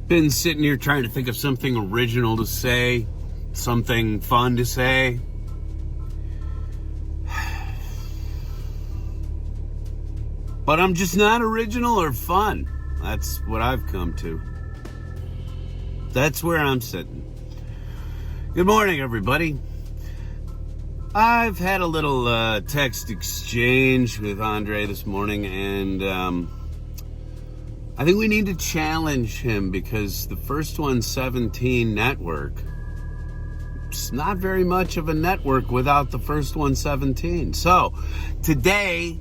Been sitting here trying to think of something original to say, something fun to say. But I'm just not original or fun. That's what I've come to. That's where I'm sitting. Good morning, everybody. I've had a little text exchange with Andre this morning, and I think we need to challenge him because the First 117 network, it's not very much of a network without the First 117. So today,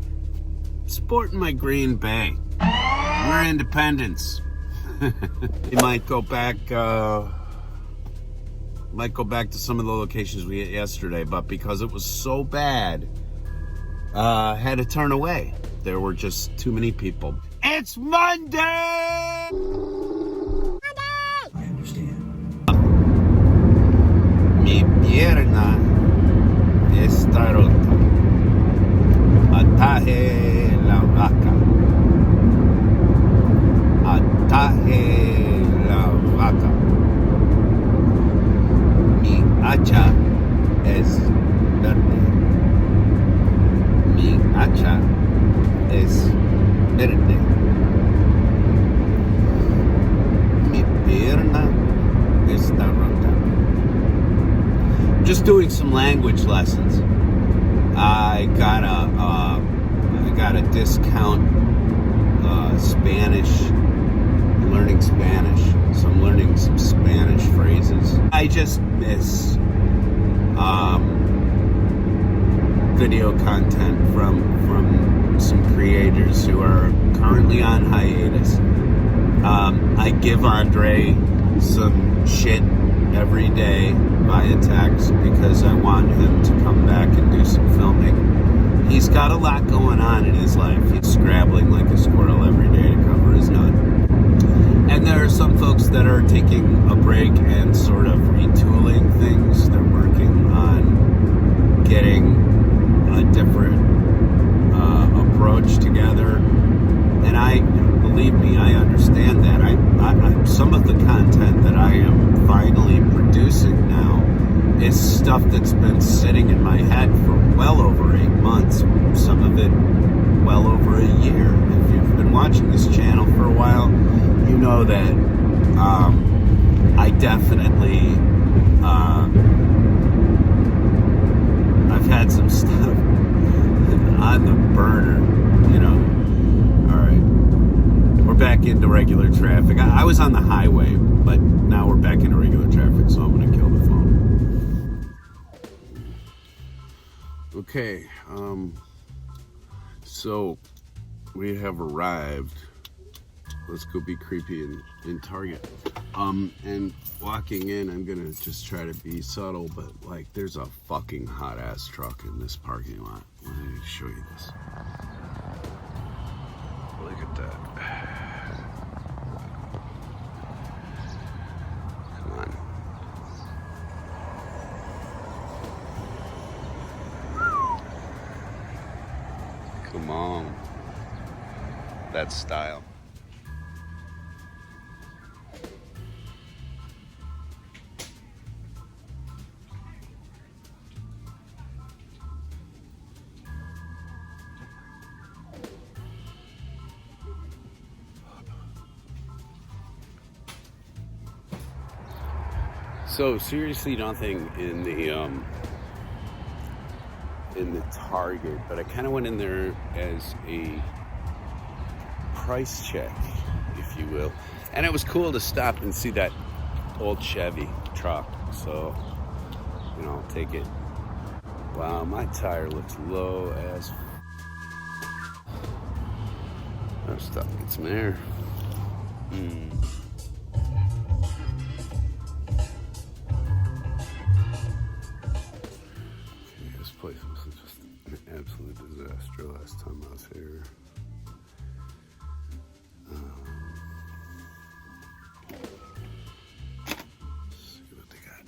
sporting my Green Bay. We're independents. We might go back to some of the locations we hit yesterday, but because it was so bad, had to turn away. There were just too many people. It's Monday! I understand. Mi pierna está rota. Ataje la vaca. Ataje la vaca. Mi hacha es verde. Mi hacha es verde. Mi pierna está rota. Just doing some language lessons. I got a discount Spanish, learning Spanish, so I'm learning some Spanish phrases. I just miss video content from some creators who are currently on hiatus. I give Andre some shit every day via text because I want him to come back and do some filming. He's got a lot going on in his life. He's scrabbling like a squirrel every day to cover his nut. And there are some folks that are taking a break and sort of retooling things. They're working on getting a different approach together. And believe me, I understand that. Some of the content that I am finally producing now is stuff that's been sitting in my head for well over 8 months. Some of it well over a year. If you've been watching this channel for a while, you know that I definitely I've had some stuff on the burner, you know. All right, we're back into regular traffic. I was on the highway, but now we're back into regular traffic, so I'm gonna kill the phone. Okay, so we have arrived. Let's go be creepy in Target. And walking in, I'm gonna just try to be subtle, but like there's a fucking hot ass truck in this parking lot. Let me show you this. Look at that. Come on. Come on. That style. So seriously, nothing in the Target, but I kind of went in there as a price check, if you will, and it was cool to stop and see that old Chevy truck. So, you know, I'll take it. Wow, my tire looks low as. I'll stop and get some air. This place was just an absolute disaster last time I was here. Let's see what they got.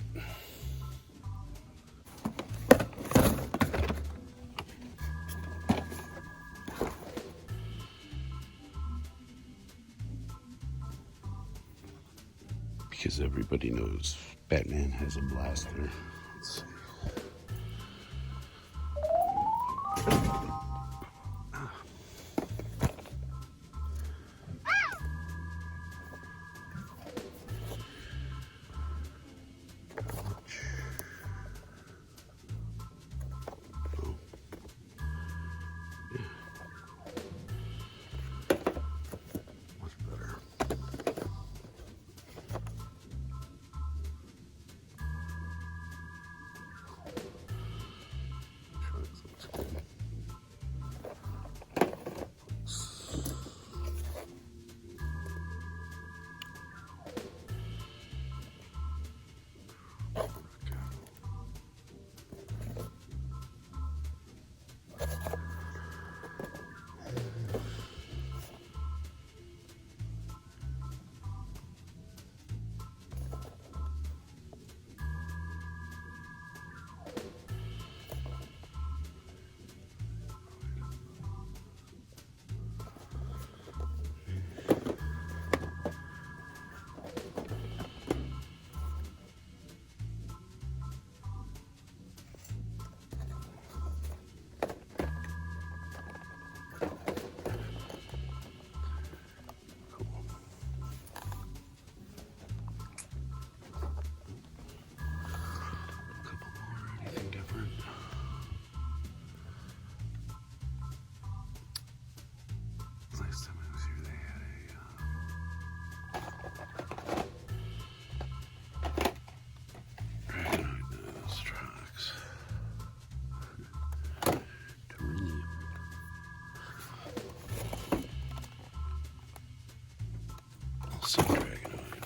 because everybody knows Batman has a blaster. Let's see. Last time I was here, they had a Dragonoid trucks. Terranium. Also Dragonoid.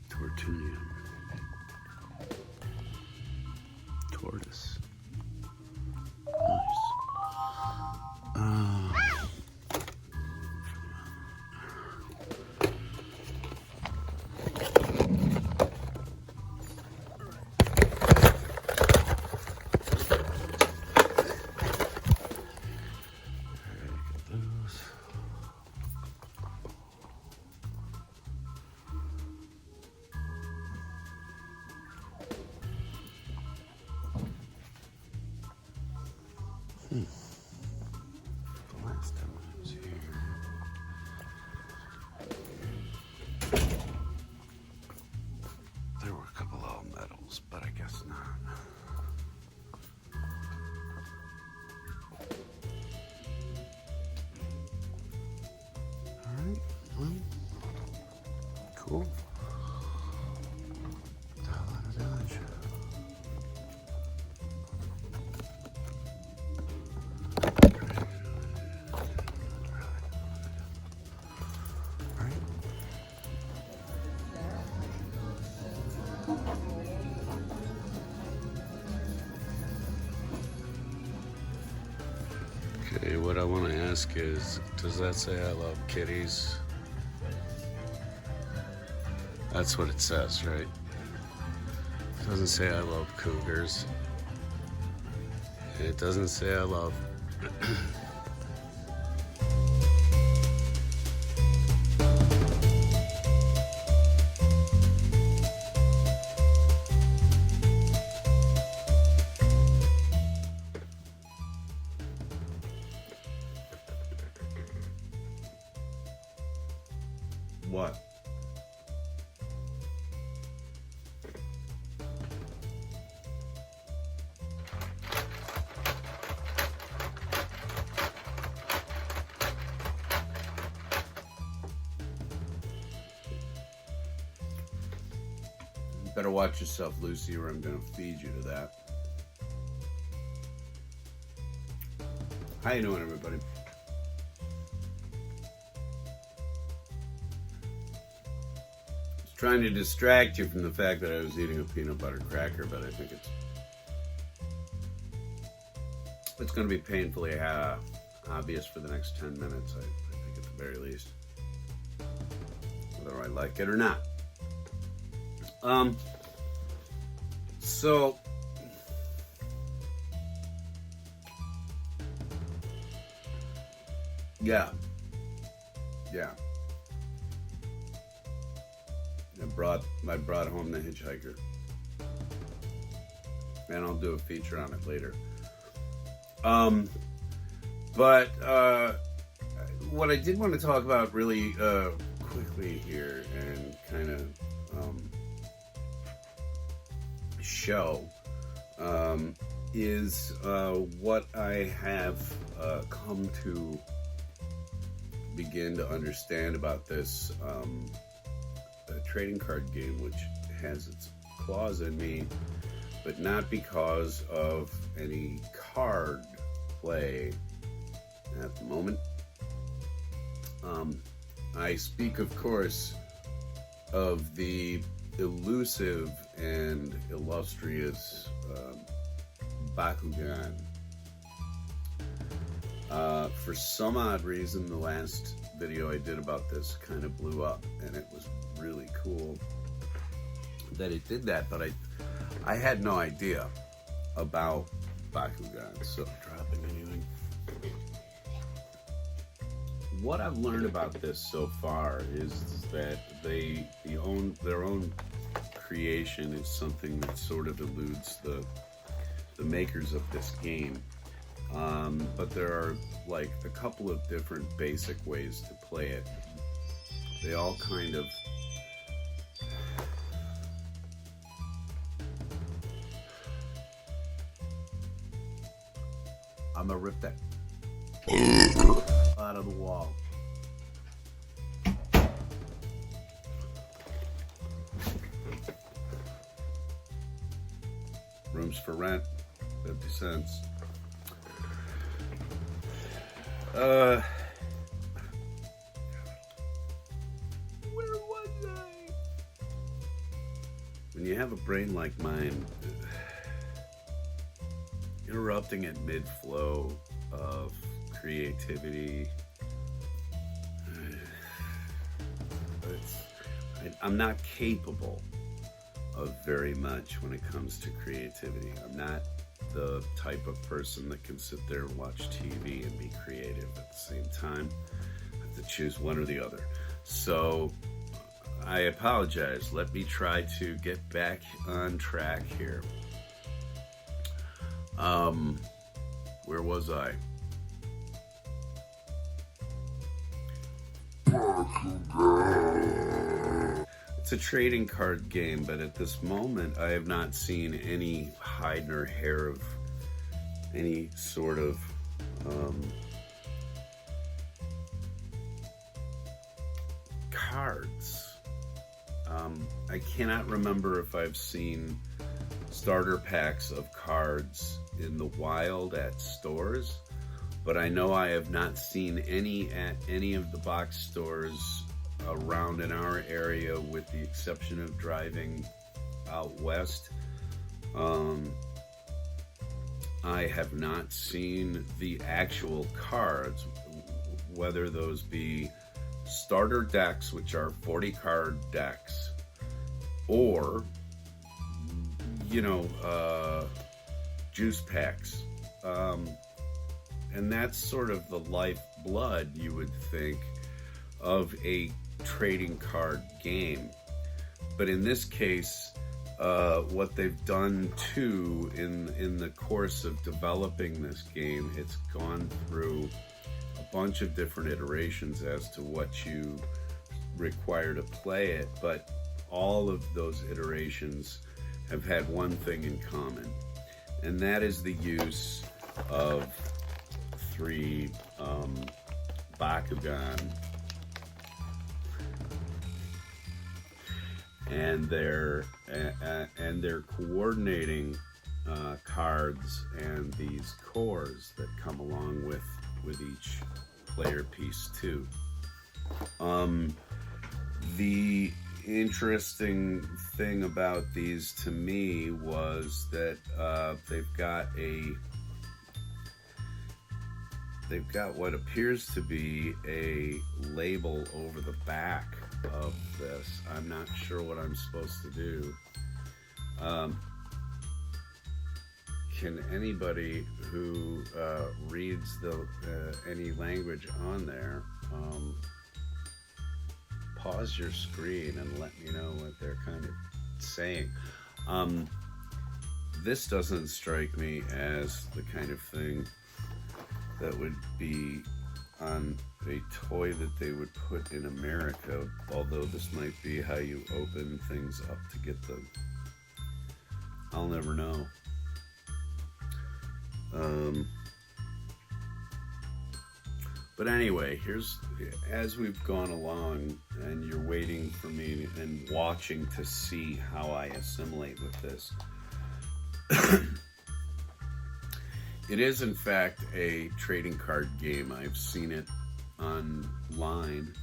Tortunium. Tortoise. The last time I was here, there were a couple of medals, but I guess not. Alright, well, cool. Okay, what I want to ask is, does that say I love kitties? That's what it says, right? It doesn't say I love cougars. It doesn't say I love... What? You better watch yourself, Lucy, or I'm gonna feed you to that. How you doing, everybody? Trying to distract you from the fact that I was eating a peanut butter cracker, but I think it's going to be painfully obvious for the next 10 minutes, I think at the very least, whether I like it or not. So yeah. brought home the Hitchhiker, and I'll do a feature on it later. But what I did want to talk about really quickly here and kind of show is what I have come to begin to understand about this trading card game, which has its claws in me, but not because of any card play at the moment. I speak, of course, of the elusive and illustrious Bakugan. For some odd reason, the last video I did about this kind of blew up, and it was really cool that it did that, but I had no idea about Bakugan, so dropping anything. What I've learned about this so far is that their own creation is something that sort of eludes the makers of this game. But there are like a couple of different basic ways to play it. They all kind of I'm gonna rip that out of the wall. Rooms for rent, 50 cents. Where was I? When you have a brain like mine, interrupting at mid-flow of creativity, I'm not capable of very much when it comes to creativity. I'm not the type of person that can sit there and watch TV and be creative at the same time. I have to choose one or the other. So I apologize. Let me try to get back on track here. Where was I? It's a trading card game, but at this moment I have not seen any hide nor hair of any sort of cards. I cannot remember if I've seen starter packs of cards in the wild at stores, but I know I have not seen any at any of the box stores around in our area, with the exception of driving out west. I have not seen the actual cards, whether those be starter decks, which are 40 card decks, or juice packs. And that's sort of the lifeblood, you would think, of a trading card game. But in this case, what they've done too in the course of developing this game, it's gone through a bunch of different iterations as to what you require to play it, but all of those iterations have had one thing in common, and that is the use of 3 Bakugan and their coordinating cards and these cores that come along with each player piece too. The interesting thing about these to me was that they've got what appears to be a label over the back of this. I'm not sure what I'm supposed to do. Can anybody who reads any language on there pause your screen and let me know what they're saying. This doesn't strike me as the kind of thing that would be on a toy that they would put in America, although this might be how you open things up to get them. I'll never know. But anyway, as we've gone along and you're waiting for me and watching to see how I assimilate with this, it is in fact a trading card game. I've seen it online.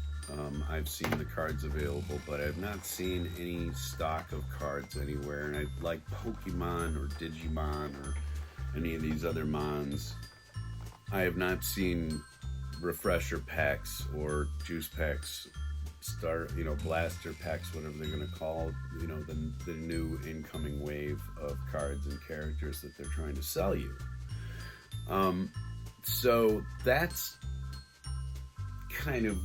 I've seen the cards available, but I've not seen any stock of cards anywhere. And I like Pokemon or Digimon or any of these other mons. I have not seen refresher packs or juice packs, blaster packs, whatever they're going to call, the new incoming wave of cards and characters that they're trying to sell you. So that's kind of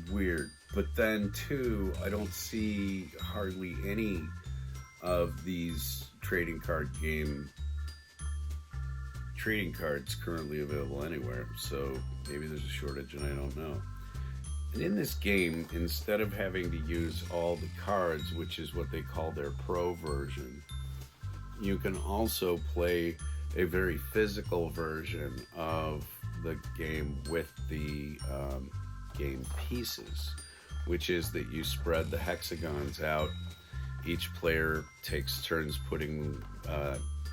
weird. But then too, I don't see hardly any of these trading cards currently available anywhere, so maybe there's a shortage and I don't know. And in this game, instead of having to use all the cards, which is what they call their pro version, you can also play a very physical version of the game with the game pieces, which is that you spread the hexagons out. Each player takes turns putting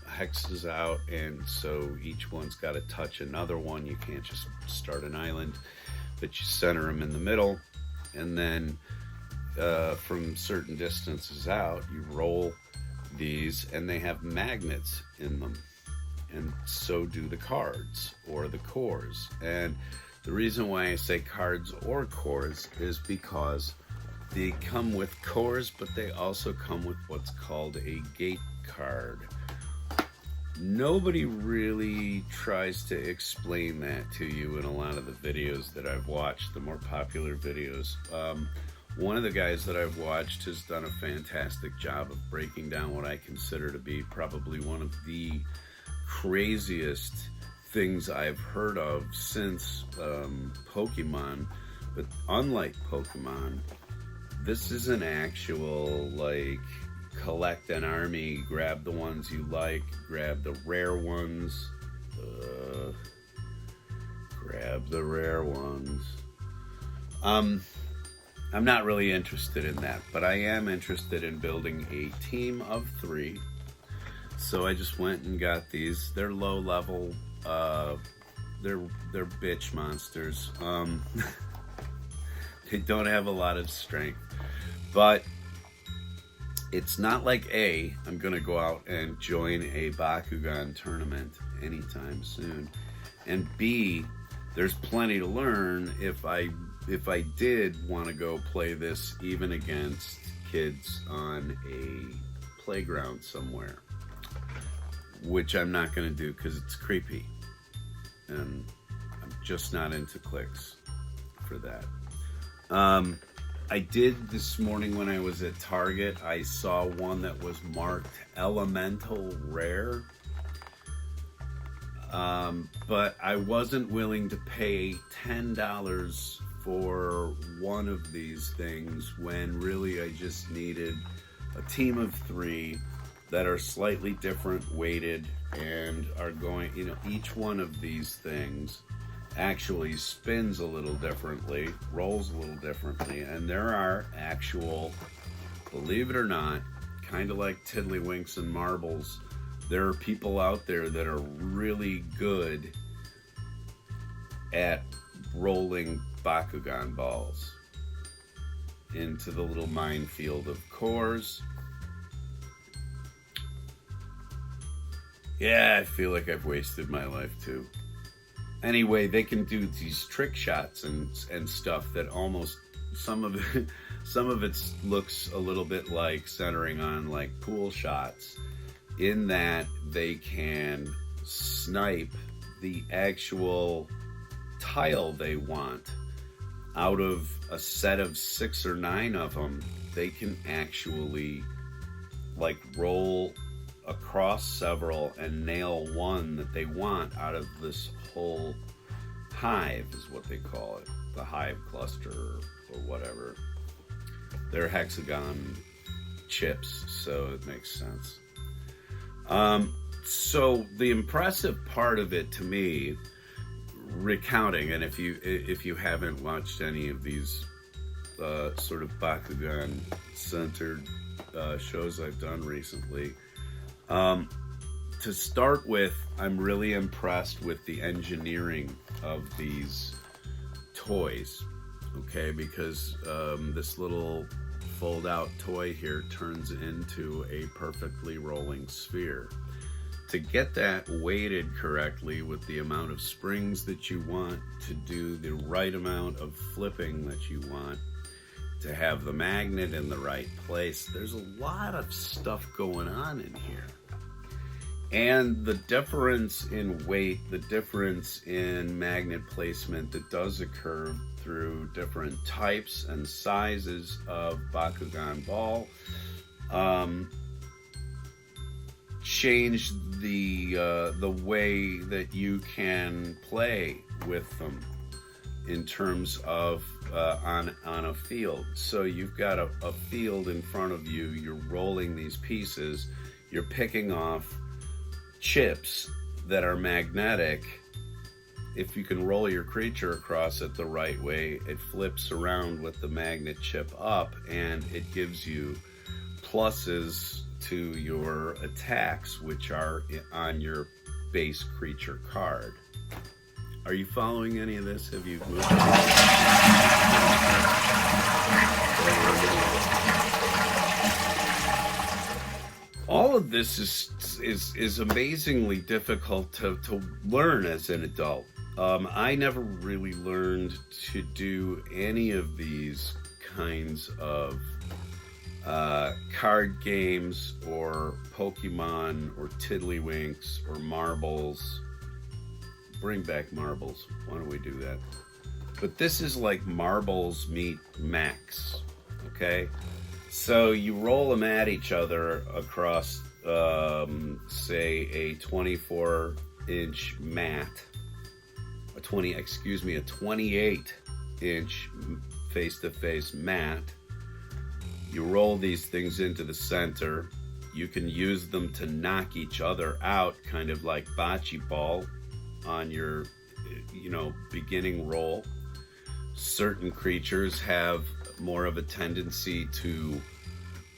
hexes out, and so each one's got to touch another one. You can't just start an island, but you center them in the middle, and then from certain distances out, you roll these, and they have magnets in them, and so do the cards or the cores. And the reason why I say cards or cores is because they come with cores, but they also come with what's called a gate card. Nobody really tries to explain that to you in a lot of the videos that I've watched, the more popular videos. One of the guys that I've watched has done a fantastic job of breaking down what I consider to be probably one of the craziest things I've heard of since Pokemon. But unlike Pokemon, this is an actual, like, collect an army, grab the ones you like, grab the rare ones, I'm not really interested in that, but I am interested in building a team of 3. So I just went and got these. They're low level, they're bitch monsters. They don't have a lot of strength, but it's not like I'm gonna go out and join a Bakugan tournament anytime soon, and B, there's plenty to learn if I did want to go play this even against kids on a playground somewhere, which I'm not gonna do because it's creepy, and I'm just not into clicks for that. I did this morning when I was at Target, I saw one that was marked Elemental Rare, but I wasn't willing to pay $10 for one of these things when really I just needed a team of 3 that are slightly different weighted and are going, each one of these things actually spins a little differently, rolls a little differently, and there are actual, believe it or not, kind of like tiddlywinks and marbles, there are people out there that are really good at rolling Bakugan balls into the little minefield of cores. Yeah, I feel like I've wasted my life too. Anyway, they can do these trick shots and stuff that almost, some of it looks a little bit like centering on like pool shots, in that they can snipe the actual tile they want. Out of a set of 6 or 9 of them, they can actually like roll across several and nail one that they want out of this whole hive, is what they call it, the hive cluster or whatever. They're hexagon chips, so it makes sense. So the impressive part of it to me, recounting, and if you haven't watched any of these sort of Bakugan centered shows I've done recently, to start with, I'm really impressed with the engineering of these toys, okay, because this little fold out toy here turns into a perfectly rolling sphere. To get that weighted correctly with the amount of springs that you want, to do the right amount of flipping that you want, to have the magnet in the right place, there's a lot of stuff going on in here. And the difference in weight, the difference in magnet placement that does occur through different types and sizes of Bakugan ball change the way that you can play with them in terms of on a field. So you've got a field in front of you, you're rolling these pieces, you're picking off chips that are magnetic. If you can roll your creature across it the right way, it flips around with the magnet chip up and it gives you pluses to your attacks, which are on your base creature card. Are you following any of this? Have you moved? All of this is amazingly difficult to learn as an adult. I never really learned to do any of these kinds of card games or Pokemon or Tiddlywinks or marbles. Bring back marbles. Why don't we do that? But this is like marbles meet Max, okay? So you roll them at each other across, say, a 24-inch mat, a 28-inch face-to-face mat. You roll these things into the center. You can use them to knock each other out, kind of like bocce ball on your, beginning roll. Certain creatures have more of a tendency to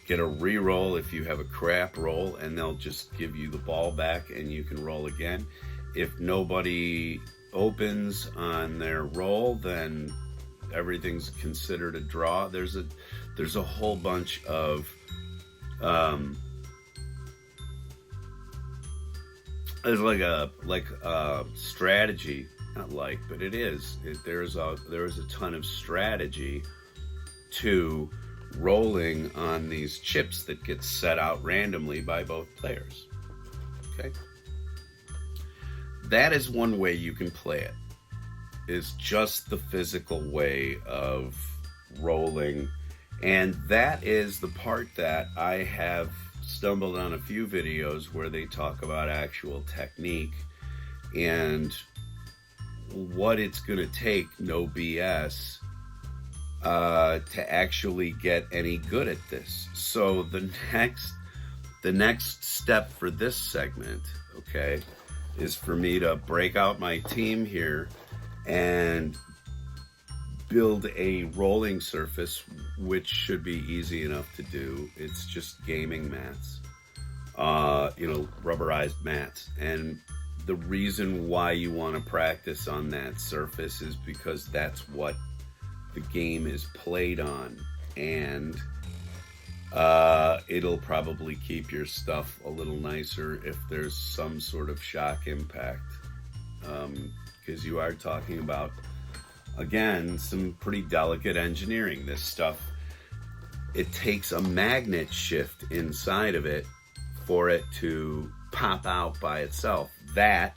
get a re-roll if you have a crap roll, and they'll just give you the ball back and you can roll again. If nobody opens on their roll, then everything's considered a draw. There's a whole bunch of there's like a strategy, not like, but it is. There is a ton of strategy to rolling on these chips that get set out randomly by both players. Okay, that is one way you can play it. Is just the physical way of rolling, and that is the part that I have stumbled on a few videos where they talk about actual technique and what it's going to take, no BS, to actually get any good at this. So the next step for this segment, okay, is for me to break out my team here and build a rolling surface, which should be easy enough to do. It's just gaming mats, rubberized mats. And the reason why you want to practice on that surface is because that's what the game is played on, and it'll probably keep your stuff a little nicer if there's some sort of shock impact, because you are talking about, again, some pretty delicate engineering. This stuff, it takes a magnet shift inside of it for it to pop out by itself. That,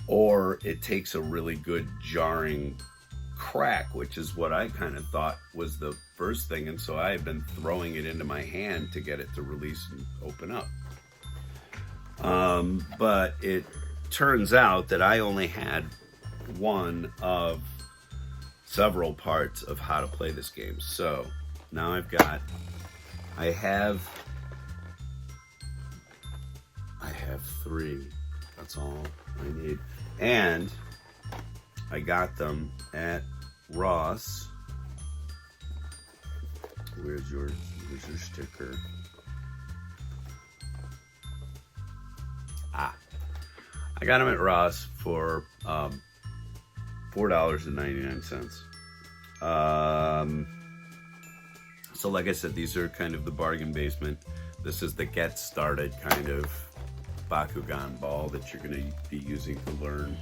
or it takes a really good jarring crack, which is what I kind of thought was the first thing. And so I have been throwing it into my hand to get it to release and open up. But it turns out that I only had one of several parts of how to play this game. So now I have 3. That's all I need. And I got them at Ross. Where's your sticker? I got them at Ross for $4.99. So like I said, these are kind of the bargain basement. This is the get started kind of Bakugan ball that you're going to be using to learn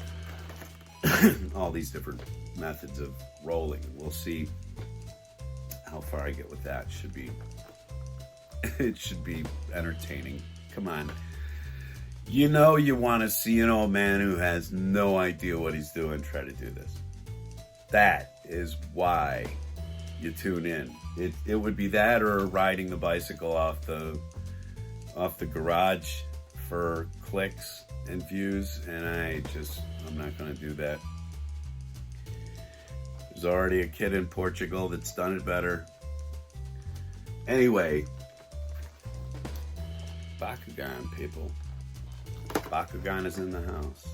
all these different methods of rolling. We'll see how far I get with that. It should be entertaining. Come on. You know you want to see an old man who has no idea what he's doing try to do this. That is why you tune in. It would be that or riding the bicycle off the garage for clicks and views, and I'm not going to do that. There's already a kid in Portugal that's done it better. Anyway, Bakugan, people. Bakugan is in the house.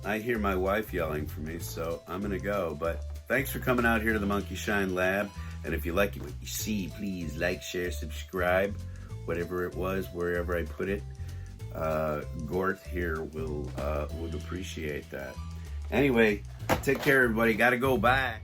I hear my wife yelling for me, so I'm going to go. But thanks for coming out here to the Monkeyshine Lab. And if you like what you see, please like, share, subscribe, whatever it was, wherever I put it. Gort here would appreciate that. Anyway, take care, everybody. Gotta go. Bye.